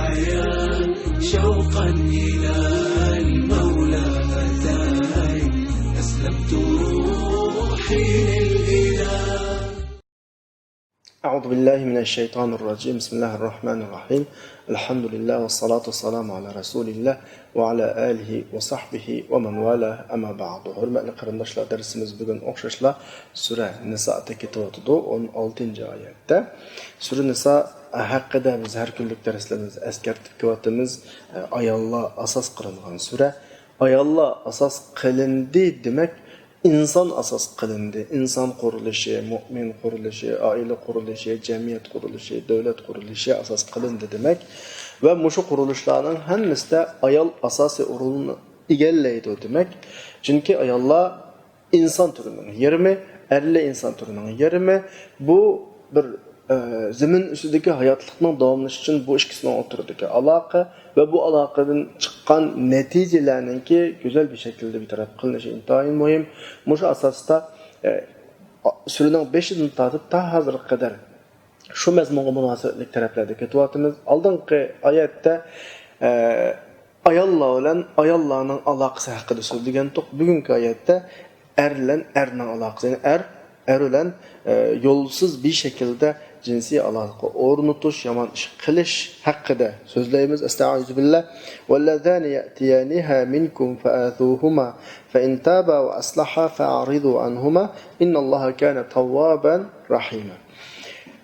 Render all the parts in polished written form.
الحياة شوقا إلى المولى أتاي أسلمت روحي للإله. أعوذ بالله من الشيطان الرجيم. بسم الله الرحمن الرحيم. الحمد لله والصلاة والسلام على رسول الله وعلى آله وصحبه ومن والاه. أما بعد. Hürmetli kardeşler, dersimiz bugün okşaşla Sure Nisa'da kitabatıdı 16. ayette. Sure Nisa hakkında biz her günlük derslerimiz eskertip kivatımız ayalla asas kılıngan sure. Ayalla asas kılındı demek İnsan asas kılındı. İnsan kuruluşu, mümin kuruluşu, aile kuruluşu, cemiyet kuruluşu, devlet kuruluşu asas kılındı demek. Ve bu kuruluşların hemmesi de ayal asası urulunu igelleydi demek. Çünkü ayalla insan türünün yerimi, erli insan türünün yerimi bu bir zemin üstündeki hayatlıkның davamlışı için bu ikisinin oturdaki alaka ve bu alakadan çıkan neticelerin ki güzel bir şekilde bir taraf kılınışı intayin mühim. Şu asasda sürenin 5'ini tatıp ta hazır kadar şu mezmunga münasebetlik taraflarda ketuatımız aldığınki ayette ayalla olan ayalla'nın alakası hakkında söylediğen tok bugünkü ayette erlen erle alakası yani er olan yolsuz bir şekilde cinsi alaka ornutuş yaman iş kılış hakkında sözleyimiz. Estaizu billah. وَالَّذَانِ يَأْتِيَانِهَا مِنْكُمْ فَآذُوهُمَا فَاِنْ تَابَا وَأَصْلَحَا فَأَعْرِضُوا عَنْهُمَا اِنَّ اللّٰهَ كَانَ تَوَّابًا رَحِيمًا.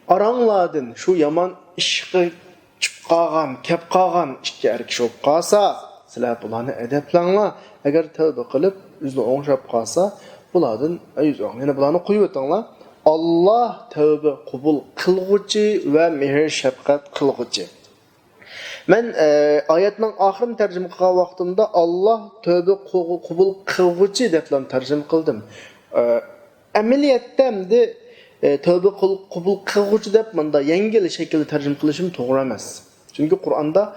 Aranladın şu yaman işqi çıp qalğan, kep qalğan işki erkiş olup qalsa, sizlar bularni edeplanla. Agar tövbe qilib, yüzünü oňşap qalsa, bulardan yani bularni qo'yib o'tinglar. Allah tövbe kubul kılgıcı ve mehir şefkat kılgıcı. Ben ayetinin ahirini tercüme kılgan vaxtımda Allah tövbe kubul kılgıcı deplen tercüme kıldım. Ameliyattamda tövbe kubul kılgıcı dep bunda yengil şekilde tercüme kılışım doğru emas. Çünkü Kur'an'da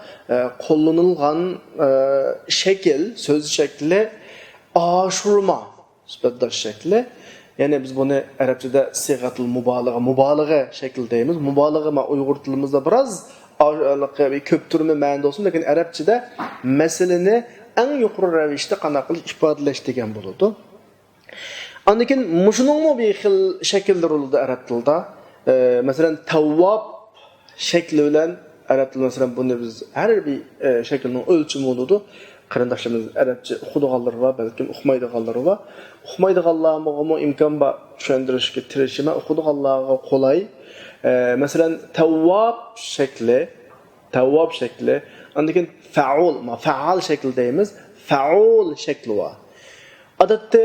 kullanılgan şekil, söz şekli aşurma sübetdaş şekli. Yani biz bunu Arapçada sigatul mübalağa şekildeyimiz. Mübalağa ma Uygur tilimizde biraz köp türlü ma'noda olsun, lakin Arapçada meseleni en yuqori ravishda qanday qilib ifodalashdigan bo'ladi. Andikin mushuningmi bir xil shakllar bo'ladi arab tilida. Masalan tawwab shakli bilan arab tilida masalan buni biz har bir shaklning o'lchimi bo'ladi. Qarindoshlarimiz arabcha o'qidiganlar va balkim o'qimaydiganlar va o'qimaydiganlarga imkon bor tushuntirishga tirishima o'qidiganlarga qulay. Masalan tawwab shakli andikin faal shakli deymiz. Faul shakli va odatda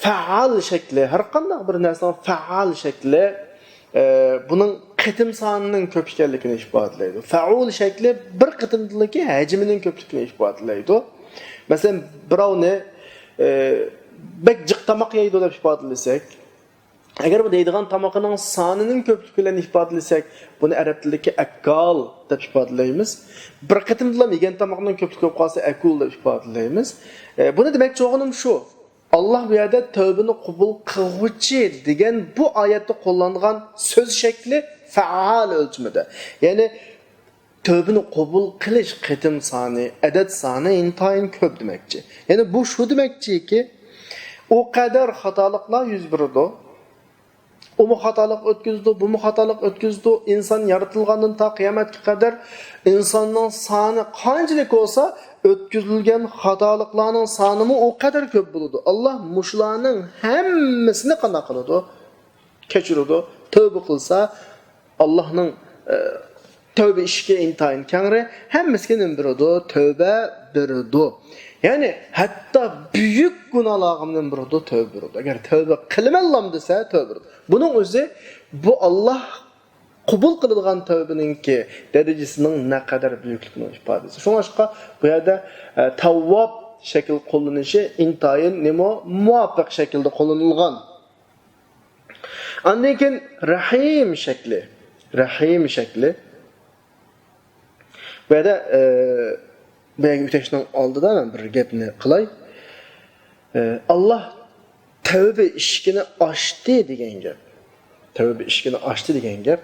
faal shakli har qanday bir narsaning faal shakli bunun qitim sonining ko'p ekanligini ifodalaydi. Faul shakli bir qitimdagi hajmining ko'pligini ifodalaydi. Masalan, birovni bek jiq tomoq yeydi deb ifodalasak, agar bu deydigan tomoqining sonining ko'pligi bilan ifodalasak, buni arab tilidagi akal deb ifodalaymiz. Bir qitimda yegan tomoqning ko'pligi ko'p qolsa akul deb ifodalaymiz. Buni demoqchi o'g'lim shu. Allah bu yerda tövbeni kubul kılgıcı degan bu ayette kullanılan söz şekli faal ölçümüde. Yani tövbeni kubul kılış qitim sani, adet sani intayin köp demekçi. Yani bu şu demekçi ki o kadar hatalıklar yüz berdi. O mu hatalık ötküzdü, bu mu hatalık ötküzdü. İnsan yaratılgandan ta kıyametke kadar insanın sani kancılık olsa ötküzülgen hatalıklarının sanımı o kadar köp buludu. Allah muşlarının hemmesini kana kılıdı, keçirdi. Tövbe kılsa Allah'ın tövbe işke intayin kengre hemmesini birdi, tövbe birdi. Yani hatta büyük günahlarımdan birdi, tövbe birdi. Eğer tövbe kılmallam dese tövbe birdi. Bunun özü bu Allah kubul kılıngan tövbenin ki derecesinin ne kadar büyüklüğünü ifadesi. Şuna başka bu yerde tavvab şekil kullanışı intayin muvaffak şekilde kullanılgan. Andikin rahim şekli bu yerde belki üteşten aldı da ben bir gepini kılay. Allah tövbe işkini açtı degen gep. Tövbe işkini açtı degen gep.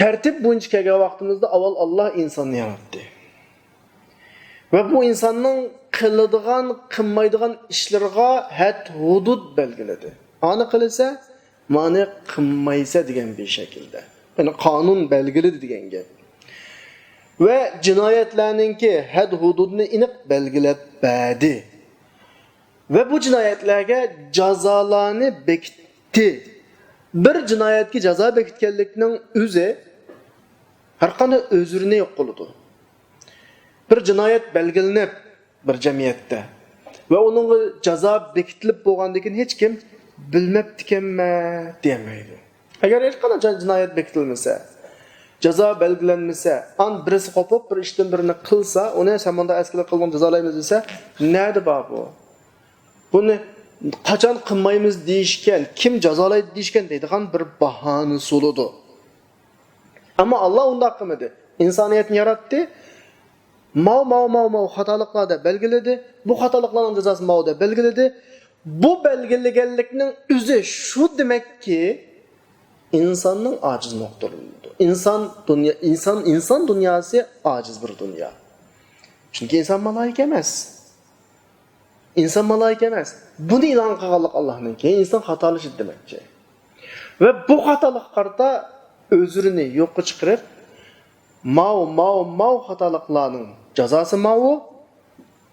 Tertib bo'yicha kelgan vaqtimizda avval Alloh insonni yaratdi. Va bu insonning qiladigan, qilmaydigan ishlariga had hudud belgiladi. Ani qilsa, mani qilmaysa degan bir shaklda. Yani qonun belgiladi degan gap. Ve cinayetlerninki had hududunu iniq belgilab berdi. Ve bu cinayetlerge cezalarını bekitdi. Bir cinayetki ceza bekitkenlikinin özü her qanday özürüne yok kılıdı. Bir cinayet belgilenip bir cemiyette ve onun ceza bekitilip boğandakin hiç kim bilmepdikenme diyemeydi. Eğer hiç qanday cinayet bekitilmese, ceza belgilenmese, an birisi qopup bir işten birini kılsa, onu samanda eskiler kılmam cezalayımız dese, nerede bu? Bunu qaçan qılmayımız deyişken, kim cezalaydı deyişken deydiğen bir bahane soludu. Ama Allah onda qılmadı. İnsaniyetini yarattı. Mau hatalıklarda belgiledi. Bu hatalıkların cezası mauda belgiledi. Bu belgiligenlikinin özü şu demek ki insanın aciz noktalarıdır. İnsan dünyası aciz bir dünya. Çünkü insan malaik emez. İnsan malaik emez. Bunu ilan qılğanlıq Allah'ın ki insan hatalışı demekçi. Ve bu hatalıklarda özürünü yok çıkarıp mau hatalıklarının cezası mau.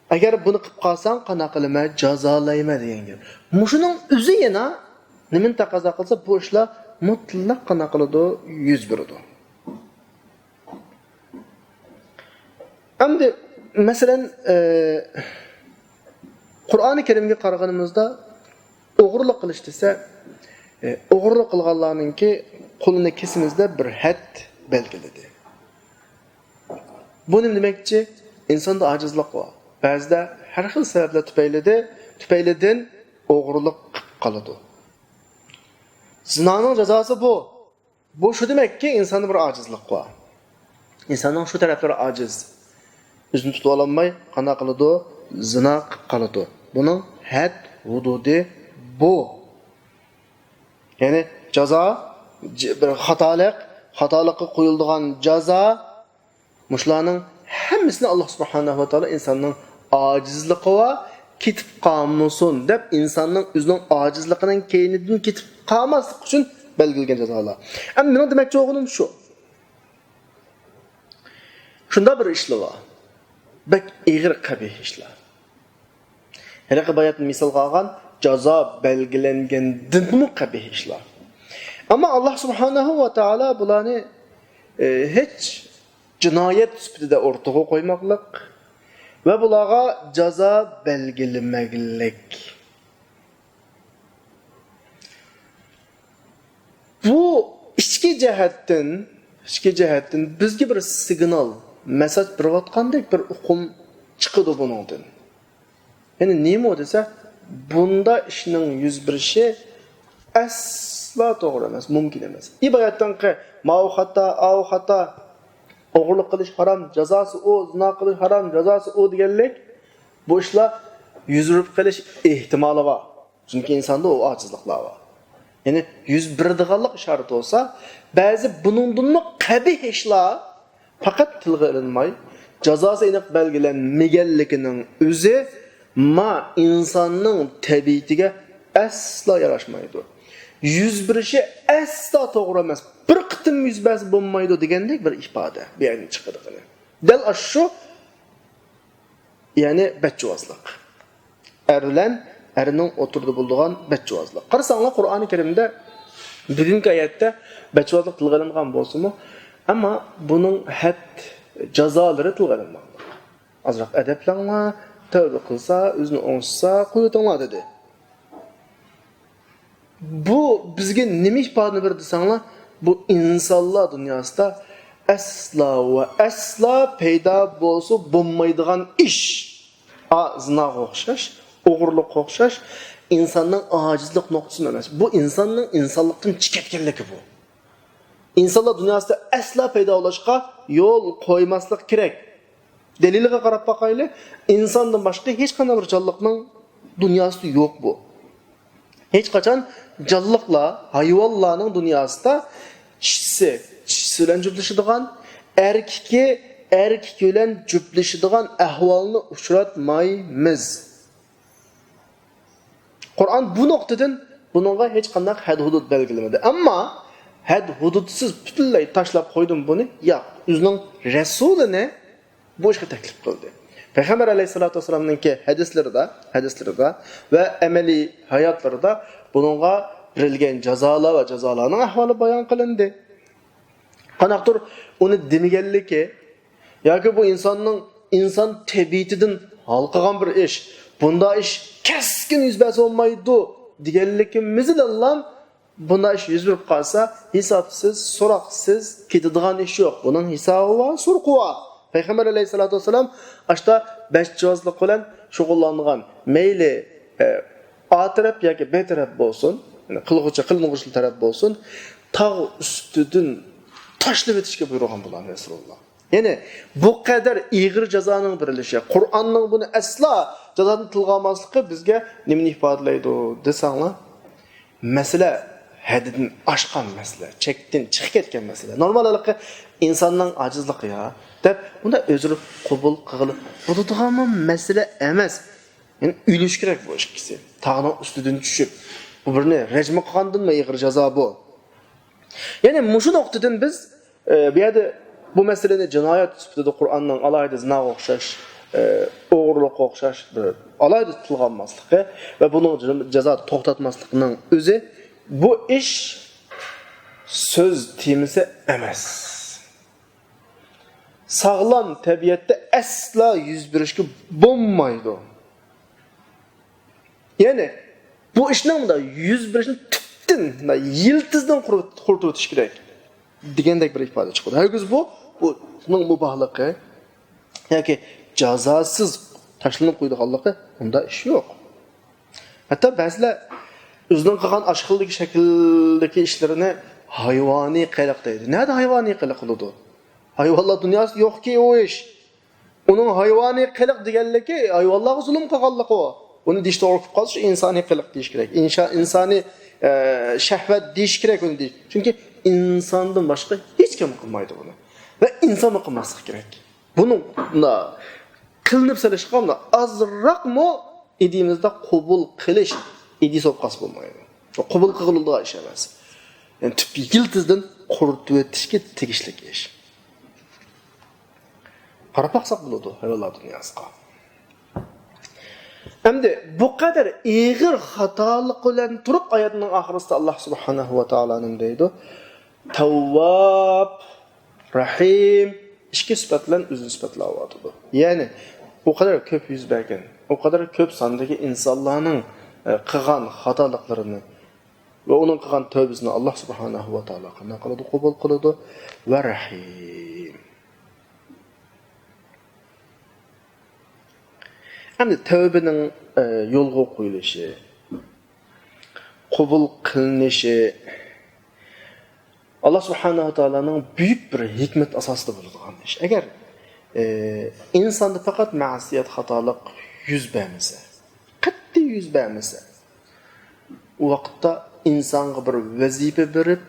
Eğer bunu qıp qalsan qana qilma jazolayma degan gap. Muşunun özü yana nimin taqozo qilsa bu ishlar mutlaq qana qiladi, yuz beradi. Endi masalan Qur'oni Karimga qaraganimizda o'g'irlik qilish desa, o'g'irlik qilganlarninki qo'lini kesimizda bir had belgiladi. Bu nima demakchi? İnsonda ojizlik bor. Ba'zida har xil sabablar tufaylidan o'g'irlik qiladi. Zinoning jazosi bu. Bu shu demakki, insonda bir ojizlik bor. İnsanning shu taraflari ojiz. O'zini tuta olmay, qana qiladi, zina qiladi. Buning had hududi bu. Yani jazo bir xatolikqa qo'yiladigan jazo mushlarning hammasini Alloh subhanahu va taolo insonning ojizligi va ketib qolmasin deb insonning o'zining ojizligining keynidan ketib qolmaslik uchun belgilangan jazolar. Endi men demoqchi o'g'lim shu. Shunda bir ishlar bor. Bak ig'ir qabih ishlar. Haraqa bayatni misolga olgan jazo belgilangandan mu qabih ishlar. Ama Allah subhanahu va taolo bularni hech jinoyat sifatida o'rtaga qo'ymoqlik va bularga jazo belgilamaglik. Bu ichki jihatdan bizga bir signal, mesaj berayotgandek bir uqum chiqadi buningdan. Yani nima desa, bunda ishning yuz berishi asla to'g'ri emas, mumkin emas. İbayatdan ki mau xato, o'g'irlik qilish haram, jazosi o, zina qilish haram, jazosi o deganlik bu ishlar yuz berib qilish ehtimoli bor. Chunki insonda o ojizliklar bor. Yani yuz beradiganlik ishorat bo'lsa, ba'zi buningdan qabih ishlar faqat tilga ilinmay, jazosi aniq belgilanmaganligining o'zi insonning tabiatiga aslo yarashmaydi. Yüz berishi asla to'g'ri emas. Bir qitim yuz bersa bo'lmaydi degandek bir ifoda beyani chiqadi qani. Dal shu ya'ni bachuvozlik. Erining o'tirdi bo'lgan bachuvozlik. Qarasanglar Qur'oni Karimda bugungi oyatda bachuvozlik tilg'alangan bo'lsa-mu, ammo buning had jazolari tilg'alanmagan. Azroq adablanma, tavba qilsa, o'zini o'ngsa, qo'yitinglar dedi. Bu bizga nima ifoda berdi desanglar, bu insonlar dunyosida asla paydo bo'lsa bo'lmaydigan ish. Zinoga o'xshash, o'g'irlikqa o'xshash insonning ojizlik nuqtasi emas. Bu insonning insonlikdan chiqayotganligi bu. İnsanlar dunyosida asla paydo bo'lishga yo'l qo'ymaslik kerak. Daliliga qarab boqaylik, insondan boshqa hech qanday bir jonliqning dunyosida yo'q bu. Hech qachon jonliqlar, hayvonlarning dunyosida chisi kişi bilan juplashadigan, erkakka erkak bilan juplashadigan ahvolni uchratmaymiz. Qur'on bu nuqtadan buningga hech qanday had hudud belgilamadi. Ammo had hududsiz butunlay tashlab qo'ydim buni. Yo'q, o'zining rasulini bu ishga taklif qildi. Payg'ambar alayhisolatu vasallamning hadislarida va amaliy hayotlarida buningga berilgan jazolar va jazolarning ahvoli bayon qilindi. Qanaqdir uni demaganligi yoki bu inson tabiatidan halqagan bir ish. Bunda ish keskin yuz bersa olmaydi deganligimiz bilan bunda ish yuz berib qolsa, hisobsiz, so'roqsiz ketadigan ish yo'q. Buning hisobi va surqi bor. Payg'ambar alayhisolatu vasallam ashta bashjozlik bilan shug'ullangan, mayli A taraf yoki B taraf bo'lsin, qilg'uchi taraf bo'lsin, tog' ustidan tashlab o'tishga buyurgan bo'lgan Rasululloh. Ya'ni bu qadar ig'ir jazoning berilishi, Qur'onning buni aslo jazoni tilga olmasligi bizga nimani ifodalaydi desanglar, masala haddan oshgan masala, chekdan chiqib ketgan masala. Normal holda insonning ojizligi ya deb unda o'zini qabul qilib bo'ladigan masala emas. Yani üylüş kerak bu ikisi. Tağının üstüden düşüp bu birini rejim qilgandan mı ig'ir jazo bu? Yani muşu noktadan biz bir yerde bu meseleni cinayet sifatida Qur'onning alayda zinaga o'xshash, o'g'irlikqa o'xshash bir alayda tutilganmasligi va buning jazo to'xtatmasligining o'zi bu ish so'z temisi emas. Sağlam tabiatda asla yuz berishga bo'lmaydi. Yani bu ishning da yuz berishni tüptin, yiltizdan qurtib o'tish kerak degandek bir ifoda chiqadi. Hargiz buning mubohligi yoki jazosiz tashlanib qo'ydiganligi unda ish yo'q. Hatto ba'zilar o'zining qilgan ashqildagi shakldagi ishlarini hayvoniy qiliq deydi. Nada hayvoniy qiliq qiladi? Hayvonlar dunyosi yo'qki o ish. Uning hayvoniy qiliq deganligi hayvonlarga zulm qilganligi o. Bunu diş doğru qilish insoniy qiliq deyish kerak. İnsani shahvat deyish kerak uni deyish. Chunki insondan boshqa hech kim qilmaydi buni. Va inson qilmaslik kerak. Buni qilinib salishqanda azroqmi idimizda qabul qilish idi so'qas bo'lmaydi. Qabul qiladigan ish emas. Yani tüp yiltizdan quritib o'tishga tegishli ish. Qarab baqsaq bo'ladi hayvonlar dunyosiga. Endi bu kadar ig'ir xatolik bilan turib oyatning oxirisida Alloh subhanahu va taoloning deydi: Tawwab, Rahim ikki sifat bilan o'zini sifatlayapti. Ya'ni o kadar ko'p yuz bergan, o kadar ko'p sondagi insonlarning qilgan xatoliklarini va uning qilgan tavbasini Alloh subhanahu va taolo qanday qiladi, qabul qiladi va Rahim. Endi tövbenin yo'lga qo'yilishi, qabul qilinishi Alloh subhanahu va taolaning buyuk bir hikmat asosida bo'ladigan ish. Agar insonda faqat ma'siyat, xatolik yuz bermasa, qat'iy yuz bermasa, u vaqtda insonga bir vazifa berib,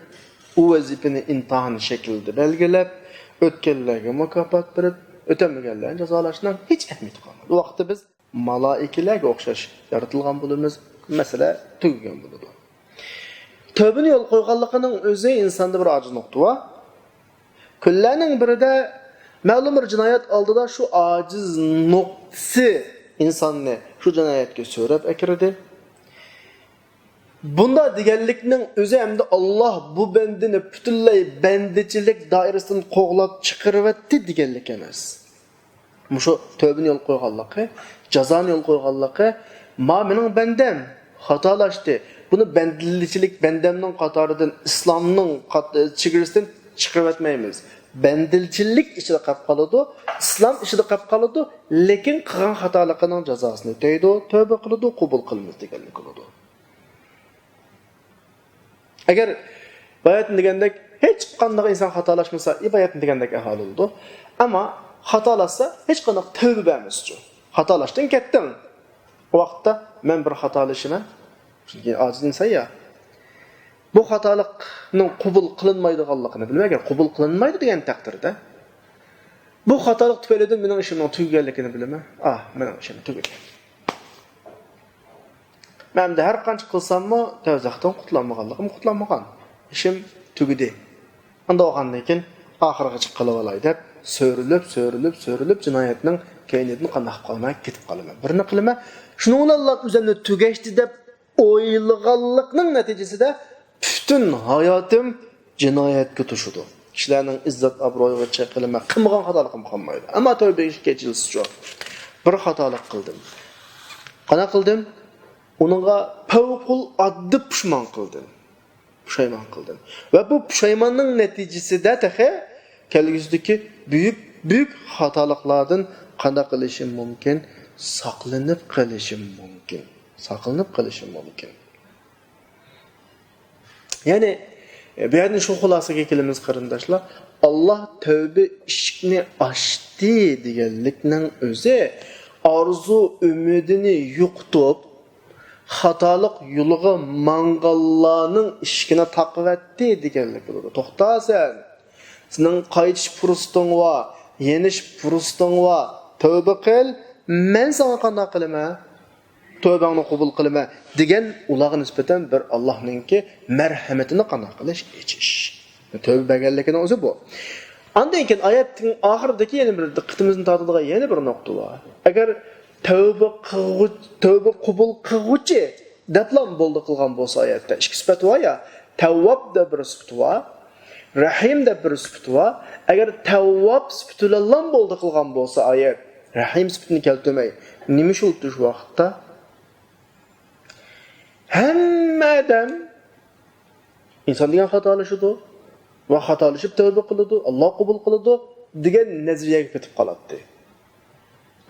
u vazifani imtihon shaklida belgilab, o'tganlarga mukofot berib, o'tamaganlarni jazolashdan hech ahamiyat qolmaydi. Bu vaqtda biz malaikalarga o'xshash yaratilgan bo'lamiz, masala tugagan bo'ladi. Tövbeni yo'l qo'yganligining o'zi insonda bir ojiz nuqta bor. Kunlarning birida ma'lum bir jinoyat oldida shu ojiz nuqtasi insonni shu jinoyatga so'rab akirdi. Bunda deganlikning o'zi hamda Alloh bu bandini butunlay bandichilik doirasidan qo'g'lab chiqaribdi deganlik emas. Mushu tövbeni yo'l qo'yganligi, jazoni yo'l qo'yganligi, mening bandam xatolashdi. Buni bandilichilik bandamning qatoridan islomning chegarasidan chiqarib etmaymiz. Bandilchilik ichida qolib qoladi, islom ichida qolib qoladi, lekin qilgan xatoliqining jazosini o'taydi, tövbe qiladi, qabul qilamiz deganlik bo'ladi. Agar bayat degandek hech qanday inson xatolashmasa, bayat degandek ahvol bo'ldi. Ammo xatolasa hech qanday tövbe bermasdi. Xatolashdan ketdim. O vaqtda men bir xatolashimman. Chunki ojiz inson ya. bu xatolikning qabul qilinmaydiganligini bilmagan, qabul qilinmaydi degan taqdirda bu xatolik tufaylidan mening ishimning tugaganligini bilaman. Mening ishim tugagan. Men de har qancha qilsammi, tavzaqdan qutlanmaganligim qutlanmagan. Ishim tugidi. Unda o'g'andan keyin oxirigacha qilib olay deb so'rilib jinoyatning keynidini qanaq qolmay ketib qolaman. Birini qilaman, shuning bilan Alloh o'zimni tugashdi deb o'ylaganlikning natijasida butun hayotim jinoyatga tushdi. Kishilarning izzat obro'yiga chiqilma, qilmagan xatoliqim qolmaydi. Ammo tavbaga kechilsa shu. Bir xatolik qildim. Qana qildim? Onunğa pavqul addı pushmon qildim. Pushaymon qildim. Va bu pushaymonning natijasida taxe kelgusidagi büyük xatoliklardan qanday qilishim mumkin? Saqlanib qilishim mumkin. Ya'ni bu yerning shu xulosaga kelamiz qarindoshlar. Alloh tavba eshikni ochdi deganlikning o'zi orzu umidini yo'qotib xatolik yo'liga mangallarning ishkini taqvatdi deganlik bo'ladi. To'xta sen. Sening qaytish fursatың va, yenish fursatың va, tavba qil, men sana qanday qilaman? Tövbəni qəbul qılma degan ularga nisbatan bir Allohningki marhamatini qanday qilish echish. Tövbə bəgəlligining o'zi bu. Ondan keyin oyatning oxiridagi yana bir diqqatimizni tortadigan yana bir nuqta bor. Agar tövbə qəbul qilguchi deblan bo'ldi qilgan bo'lsa oyatda ikki sifat bor ya, tavvob deb bir sifat bor, rahim deb bir sifat bor. Agar tavvob sifatilan bo'ldi qilgan bo'lsa oyat, rahim sifatini keltirmay, nima shu tush vaqtda hamma adam inson degan xatolashidu va xatolashib tavba qiladi, Alloh qabul qiladi degan nazariyaga ketib qoladi.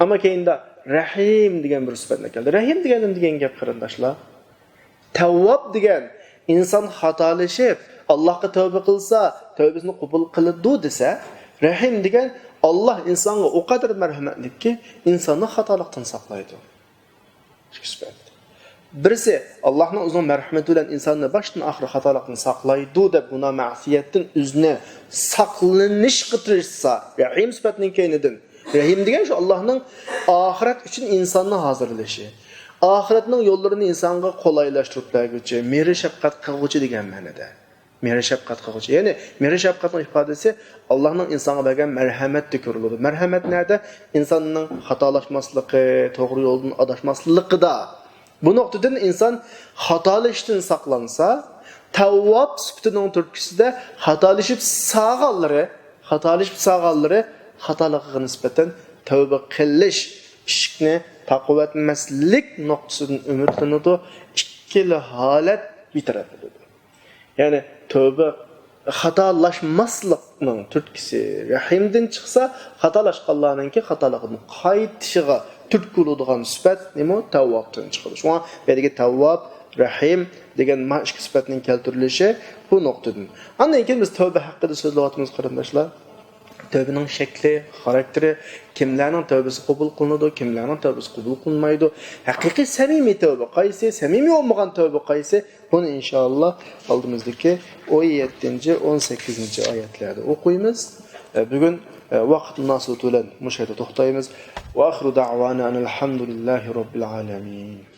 Ammo keyinda rahim degan bir sifatni keldi. Rahim degan gap qarindoshlar. Tavvob degan inson xatolashib Allohga tavba qilsa, tavbasini qabul qiladi desa, rahim degan Alloh insonga o qadar marhamatlikki, insonni xatolikdan saqlaydi. Birisi Allohning uzun marhamati bilan insonni boshdan oxir xatolikdan saqlaydi deb buna ma'siyatdan o'zini saqlanish qitirishsa, rahim sifatining keynidan. Rahim degan shu Allohning oxirat uchun insonni hozirlashi, oxiratning yo'llarini insonga qulaylashtirib berguchi, mehr shafqat qilguchi degan ma'noda. Mehr shafqat qilguchi. Ya'ni mehr shafqatning ifodasi Allohning insonga bergan marhamatda ko'riladi. Marhamat nerda? Insonning xatolashmasligi, to'g'ri yo'ldan adashmasligida. Bu noktadan insan xatalışdan saqlansa, tavvab sübtinin türküsüde xatalışıp sağalları xatalıqqa nisbeten tövbe qilish ishni taqvatmaslik noktasından ümitlanadi. İkkili halet bir taraf edilir. Yani tövbe xatalaşmaslıqның türküsü rahimden çıksa, xatalaşqanlarınki xatalıqını qaytışığa türk oladigan sifat nima? Tavvobdan chiqadi. Shunga berigi tavvob, rahim degan ikki sifatning keltirilishi bu nuqtadan. Andan keyin biz tavba haqida so'zlayotimiz qarindoshlar. Tövbənin şəkli, xarakteri, kimlərinin tövbəsi qəbul qılınır, kimlərinin tövbəsi qəbul qılınmaydı. Həqiqi səmimi tövbə qaysı, səmimi olmayan tövbə qaysı? Bunu inşallah aldığımızdakı 17-ci, 18-ci ayətlərdə oxuyumuz. Bugün vaqt münasibəti ilə müşahidə toxtayımız. Və axiru da'vana elhamdülillahi rabbil alamin.